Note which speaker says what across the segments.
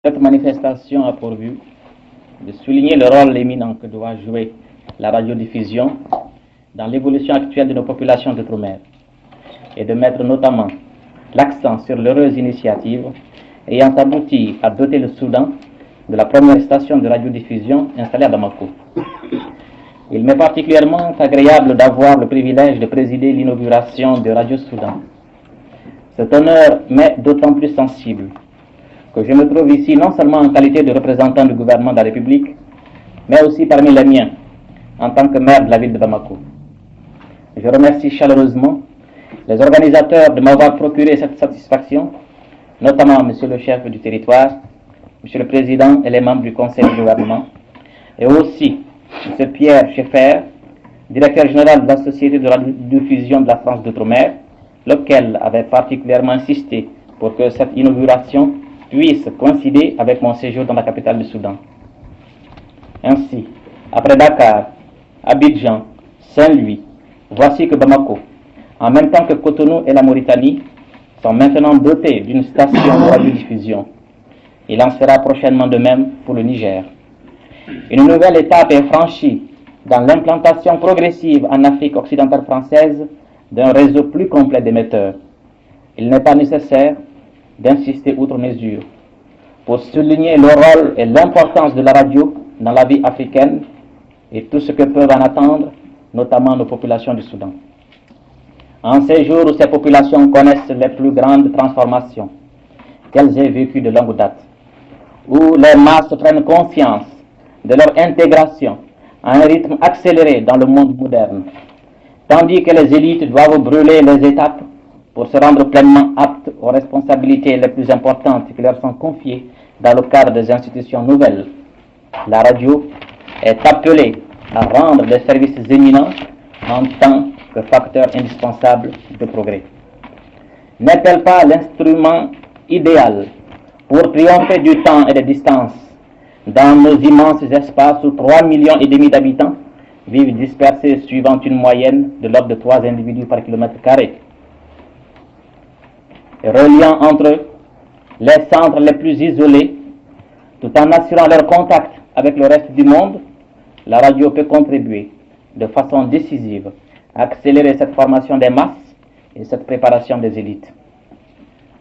Speaker 1: Cette manifestation a pour but de souligner le rôle éminent que doit jouer la radiodiffusion dans l'évolution actuelle de nos populations d'outre-mer et de mettre notamment l'accent sur l'heureuse initiative ayant abouti à doter le Soudan de la première station de radiodiffusion installée à Bamako. Il m'est particulièrement agréable d'avoir le privilège de présider l'inauguration de Radio Soudan. Cet honneur m'est d'autant plus sensible que je me trouve ici non seulement en qualité de représentant du gouvernement de la République, mais aussi parmi les miens, en tant que maire de la ville de Bamako. Je remercie chaleureusement les organisateurs de m'avoir procuré cette satisfaction, notamment Monsieur le chef du territoire, Monsieur le Président et les membres du Conseil du gouvernement, et aussi Monsieur Pierre Schaeffer, directeur général de la Société de radiodiffusion de la France d'Outre-mer, lequel avait particulièrement insisté pour que cette inauguration puisse coïncider avec mon séjour dans la capitale du Soudan. Ainsi, après Dakar, Abidjan, Saint-Louis, voici que Bamako, en même temps que Cotonou et la Mauritanie, sont maintenant dotés d'une station de radiodiffusion. Il en sera prochainement de même pour le Niger. Une nouvelle étape est franchie dans l'implantation progressive en Afrique occidentale française d'un réseau plus complet d'émetteurs. Il n'est pas nécessaire d'insister outre mesure pour souligner le rôle et l'importance de la radio dans la vie africaine et tout ce que peuvent en attendre, notamment nos populations du Soudan. En ces jours où ces populations connaissent les plus grandes transformations qu'elles aient vécues de longue date, où les masses prennent conscience de leur intégration à un rythme accéléré dans le monde moderne, tandis que les élites doivent brûler les étapes pour se rendre pleinement aptes aux responsabilités les plus importantes qui leur sont confiées dans le cadre des institutions nouvelles. La radio est appelée à rendre des services éminents en tant que facteur indispensable de progrès. N'est-elle pas l'instrument idéal pour triompher du temps et des distances dans nos immenses espaces où 3,5 millions d'habitants vivent dispersés suivant une moyenne de l'ordre de 3 individus par kilomètre carré, reliant entre eux les centres les plus isolés, tout en assurant leur contact avec le reste du monde. La radio peut contribuer de façon décisive à accélérer cette formation des masses et cette préparation des élites.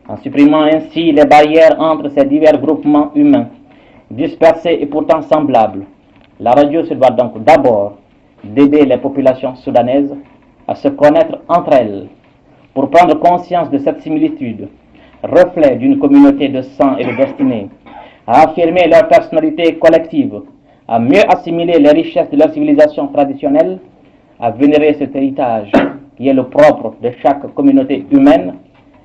Speaker 1: En supprimant ainsi les barrières entre ces divers groupements humains, dispersés et pourtant semblables, la radio se doit donc d'abord d'aider les populations soudanaises à se connaître entre elles, pour prendre conscience de cette similitude, reflet d'une communauté de sang et de destinée, à affirmer leur personnalité collective, à mieux assimiler les richesses de leur civilisation traditionnelle, à vénérer cet héritage qui est le propre de chaque communauté humaine,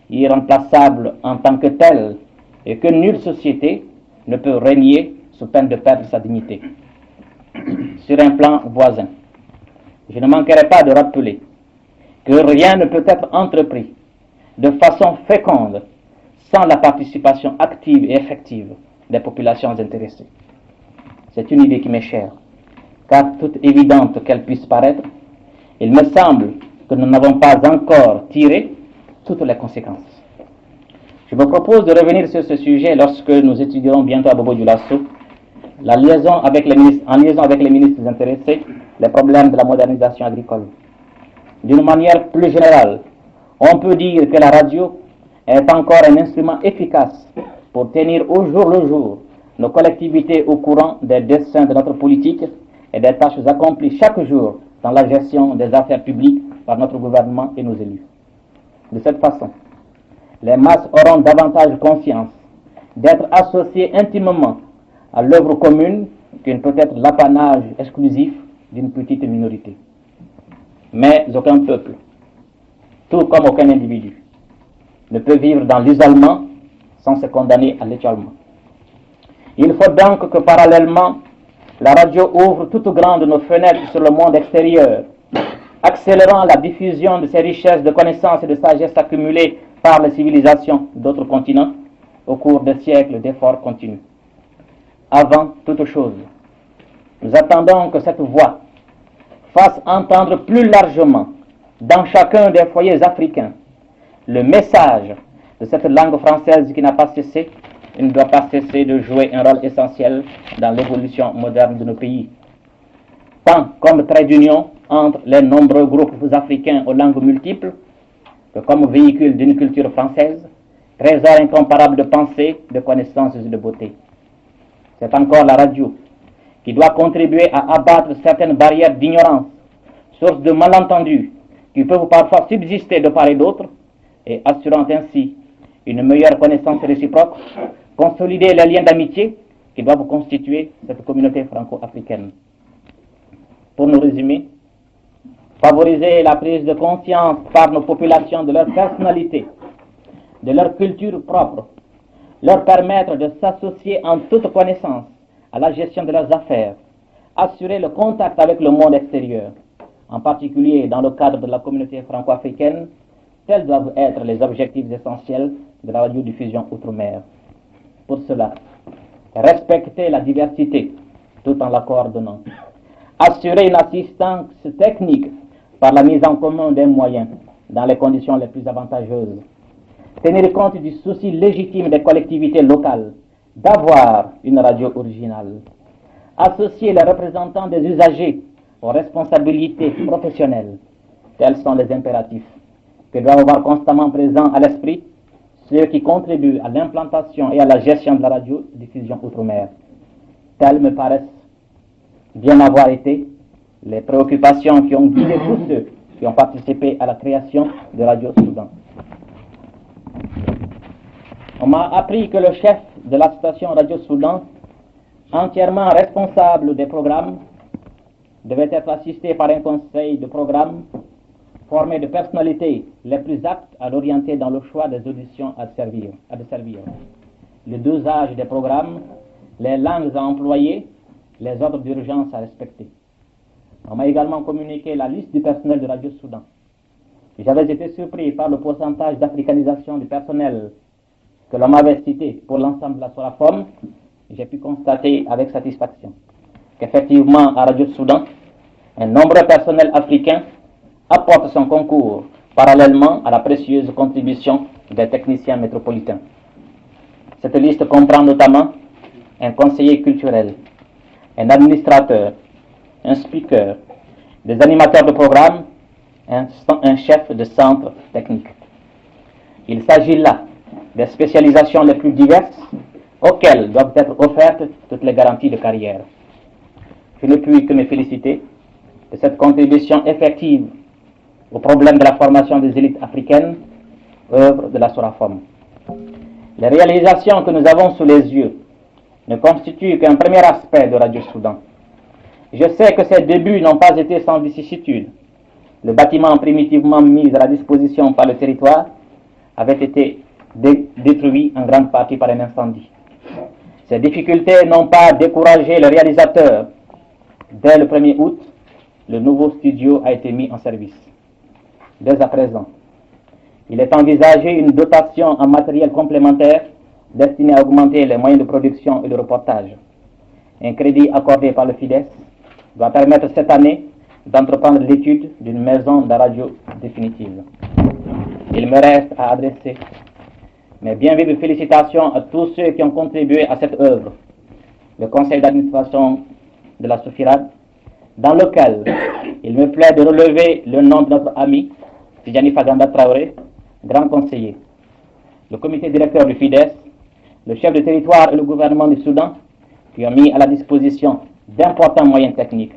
Speaker 1: irremplaçable en tant que telle, et que nulle société ne peut régner sous peine de perdre sa dignité. Sur un plan voisin, je ne manquerai pas de rappeler que rien ne peut être entrepris de façon féconde sans la participation active et effective des populations intéressées. C'est une idée qui m'est chère, car toute évidente qu'elle puisse paraître, il me semble que nous n'avons pas encore tiré toutes les conséquences. Je me propose de revenir sur ce sujet lorsque nous étudierons bientôt à Bobo-Dioulasso en liaison avec les ministres intéressés, les problèmes de la modernisation agricole. D'une manière plus générale, on peut dire que la radio est encore un instrument efficace pour tenir au jour le jour nos collectivités au courant des desseins de notre politique et des tâches accomplies chaque jour dans la gestion des affaires publiques par notre gouvernement et nos élus. De cette façon, les masses auront davantage confiance d'être associées intimement à l'œuvre commune qui ne peut être l'apanage exclusif d'une petite minorité. Mais aucun peuple, tout comme aucun individu, ne peut vivre dans l'isolement sans se condamner à l'étiolement. Il faut donc que parallèlement, la radio ouvre toutes grandes nos fenêtres sur le monde extérieur, accélérant la diffusion de ces richesses de connaissances et de sagesse accumulées par les civilisations d'autres continents au cours de siècles d'efforts continus. Avant toute chose, nous attendons que cette voix fasse entendre plus largement dans chacun des foyers africains le message de cette langue française qui n'a pas cessé il ne doit pas cesser de jouer un rôle essentiel dans l'évolution moderne de nos pays. Tant comme trait d'union entre les nombreux groupes africains aux langues multiples, que comme véhicule d'une culture française, trésor incomparable de pensée, de connaissances et de beauté. C'est encore la radio qui doit contribuer à abattre certaines barrières d'ignorance, source de malentendus qui peuvent parfois subsister de part et d'autre, et assurant ainsi une meilleure connaissance réciproque, consolider les liens d'amitié qui doivent constituer cette communauté franco-africaine. Pour nous résumer, favoriser la prise de conscience par nos populations de leur personnalité, de leur culture propre, leur permettre de s'associer en toute connaissance à la gestion de leurs affaires, assurer le contact avec le monde extérieur, en particulier dans le cadre de la communauté franco-africaine, tels doivent être les objectifs essentiels de la radiodiffusion outre-mer. Pour cela, respecter la diversité tout en la coordonnant, assurer une assistance technique par la mise en commun des moyens dans les conditions les plus avantageuses, tenir compte du souci légitime des collectivités locales d'avoir une radio originale, associer les représentants des usagers aux responsabilités professionnelles. Tels sont les impératifs que doivent avoir constamment présents à l'esprit ceux qui contribuent à l'implantation et à la gestion de la radiodiffusion outre-mer. Telles me paraissent bien avoir été les préoccupations qui ont guidé tous ceux qui ont participé à la création de Radio Soudan. On m'a appris que le chef de la station Radio Soudan, entièrement responsable des programmes, devait être assisté par un conseil de programme formé de personnalités les plus aptes à l'orienter dans le choix des auditions à desservir. Le dosage des programmes, les langues à employer, les ordres d'urgence à respecter. On m'a également communiqué la liste du personnel de Radio Soudan. J'avais été surpris par le pourcentage d'africanisation du personnel que l'on m'avait cité pour l'ensemble de la Sorafom. J'ai pu constater avec satisfaction qu'effectivement à Radio Soudan, un nombreux personnel africain apporte son concours parallèlement à la précieuse contribution des techniciens métropolitains. Cette liste comprend notamment un conseiller culturel, un administrateur, un speaker, des animateurs de programme, un chef de centre technique. Il s'agit là des spécialisations les plus diverses auxquelles doivent être offertes toutes les garanties de carrière. Je ne puis que me féliciter de cette contribution effective au problème de la formation des élites africaines, œuvre de la Sorafom. Les réalisations que nous avons sous les yeux ne constituent qu'un premier aspect de Radio Soudan. Je sais que ces débuts n'ont pas été sans vicissitudes. Le bâtiment primitivement mis à la disposition par le territoire avait été détruit en grande partie par un incendie. Ces difficultés n'ont pas découragé le réalisateur. Dès le 1er août, le nouveau studio a été mis en service. Dès à présent, il est envisagé une dotation en matériel complémentaire destinée à augmenter les moyens de production et de reportage. Un crédit accordé par le FIDES doit permettre cette année d'entreprendre l'étude d'une maison de radio définitive. Il me reste à adresser mes bien vives félicitations à tous ceux qui ont contribué à cette œuvre. Le conseil d'administration de la Sofirad, dans lequel il me plaît de relever le nom de notre ami Tidjani Faganda Traoré, grand conseiller. Le comité directeur du FIDES, le chef de territoire et le gouvernement du Soudan, qui ont mis à la disposition d'importants moyens techniques.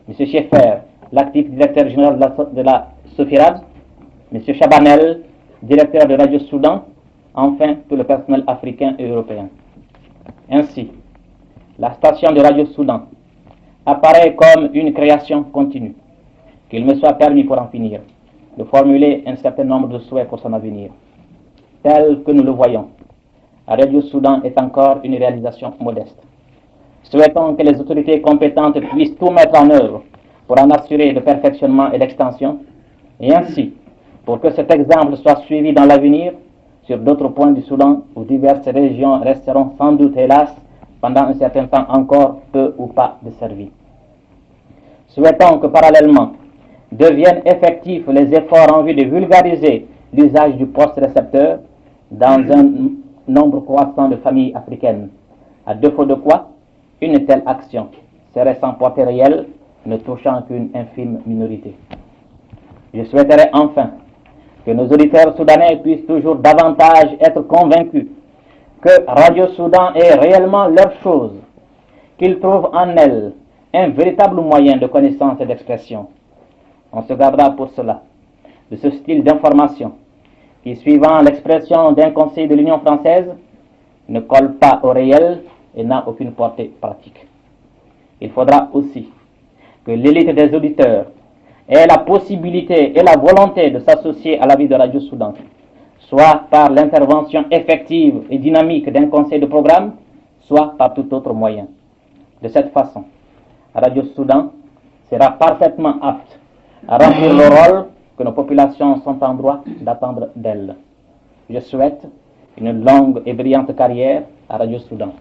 Speaker 1: M. Schaeffer, l'actif directeur général de la Sofirad, M. Chabanel, directeur de Radio Soudan, enfin tout le personnel africain et européen. Ainsi, la station de Radio Soudan apparaît comme une création continue. Qu'il me soit permis pour en finir de formuler un certain nombre de souhaits pour son avenir. Tel que nous le voyons, Radio Soudan est encore une réalisation modeste. Souhaitons que les autorités compétentes puissent tout mettre en œuvre pour en assurer le perfectionnement et l'extension, et ainsi, pour que cet exemple soit suivi dans l'avenir sur d'autres points du Soudan où diverses régions resteront sans doute, hélas, pendant un certain temps encore peu ou pas desservies. Souhaitons que parallèlement deviennent effectifs les efforts en vue de vulgariser l'usage du poste récepteur dans un nombre croissant de familles africaines, à défaut de quoi une telle action serait sans portée réelle, ne touchant qu'une infime minorité. Je souhaiterais enfin que nos auditeurs soudanais puissent toujours davantage être convaincus que Radio Soudan est réellement leur chose, qu'ils trouvent en elle un véritable moyen de connaissance et d'expression. On se gardera pour cela de ce style d'information qui, suivant l'expression d'un conseil de l'Union française, ne colle pas au réel et n'a aucune portée pratique. Il faudra aussi que l'élite des auditeurs ait la possibilité et la volonté de s'associer à la vie de Radio Soudan, soit par l'intervention effective et dynamique d'un conseil de programme, soit par tout autre moyen. De cette façon, Radio Soudan sera parfaitement apte à remplir le rôle que nos populations sont en droit d'attendre d'elle. Je souhaite une longue et brillante carrière à Radio Soudan.